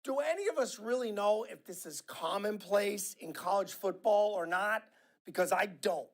Do any of us really know if this is commonplace in college football or not? Because I don't.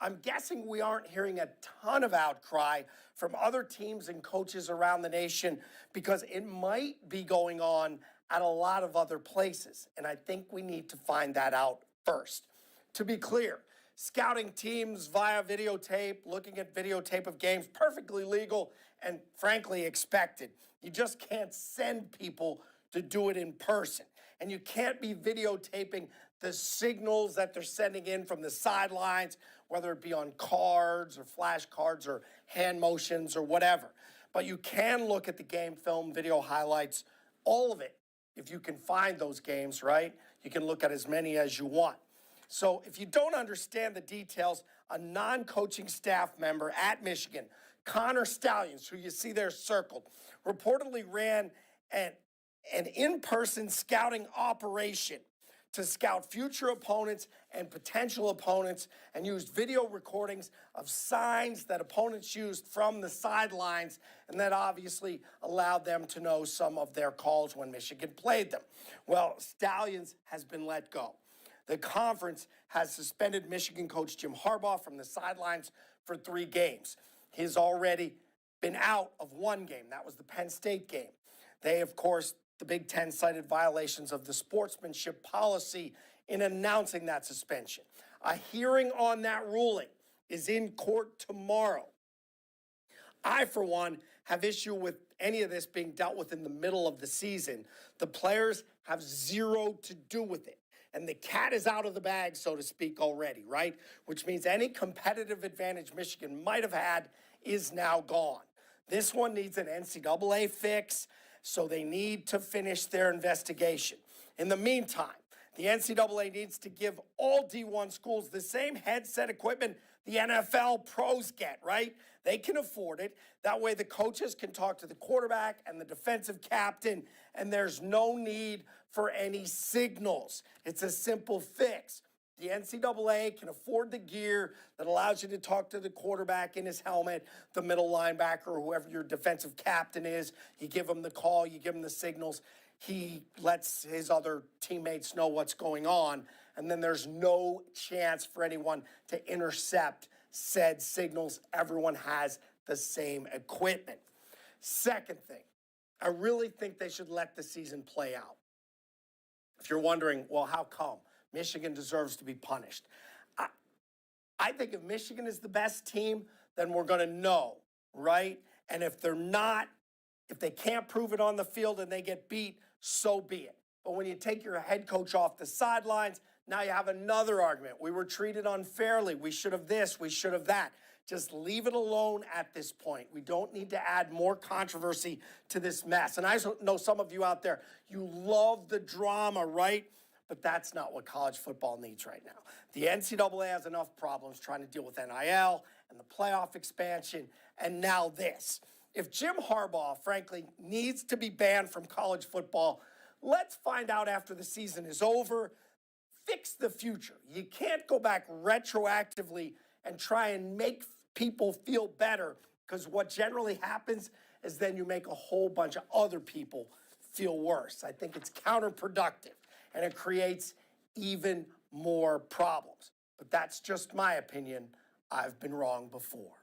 I'm guessing we aren't hearing a ton of outcry from other teams and coaches around the nation because it might be going on at a lot of other places. And I think we need to find that out first. To be clear, scouting teams via videotape, looking at videotape of games, perfectly legal and frankly expected. You just can't send people to do it in person. And you can't be videotaping the signals that they're sending in from the sidelines, whether it be on cards or flashcards or hand motions or whatever. But you can look at the game film, video highlights, all of it. If you can find those games, right? You can look at as many as you want. So if you don't understand the details, a non-coaching staff member at Michigan, Connor Stallions, who you see there circled, reportedly ran an in-person scouting operation to scout future opponents and potential opponents and used video recordings of signs that opponents used from the sidelines, and that obviously allowed them to know some of their calls when Michigan played them. Well, Stallions has been let go. The conference has suspended Michigan coach Jim Harbaugh from the sidelines for 3 games. He's already been out of 1 game. That was the Penn State game. They, of course, the Big Ten cited violations of the sportsmanship policy in announcing that suspension. A hearing on that ruling is in court tomorrow. I, for one, have issue with any of this being dealt with in the middle of the season. The players have zero to do with it. And the cat is out of the bag, so to speak, already, right? Which means any competitive advantage Michigan might have had is now gone. This one needs an NCAA fix, so they need to finish their investigation. In the meantime, the NCAA needs to give all D1 schools the same headset equipment the NFL pros get, right? They can afford it. That way the coaches can talk to the quarterback and the defensive captain, and there's no need for any signals. It's a simple fix. The NCAA can afford the gear that allows you to talk to the quarterback in his helmet, the middle linebacker, or whoever your defensive captain is. You give him the call, you give him the signals. He lets his other teammates know what's going on, and then there's no chance for anyone to intercept said signals. Everyone has the same equipment. Second thing, I really think they should let the season play out. If you're wondering, well, how come? Michigan deserves to be punished. I think if Michigan is the best team, then we're going to know, right? And if they're not, if they can't prove it on the field and they get beat, so be it. But when you take your head coach off the sidelines, now you have another argument. We were treated unfairly. We should have this, we should have that. Just leave it alone at this point. We don't need to add more controversy to this mess. And I know some of you out there, you love the drama, right? But that's not what college football needs right now. The NCAA has enough problems trying to deal with NIL and the playoff expansion, and now this. If Jim Harbaugh, frankly, needs to be banned from college football, let's find out after the season is over. Fix the future. You can't go back retroactively and try and make people feel better, because what generally happens is then you make a whole bunch of other people feel worse. I think it's counterproductive, and it creates even more problems. But that's just my opinion. I've been wrong before.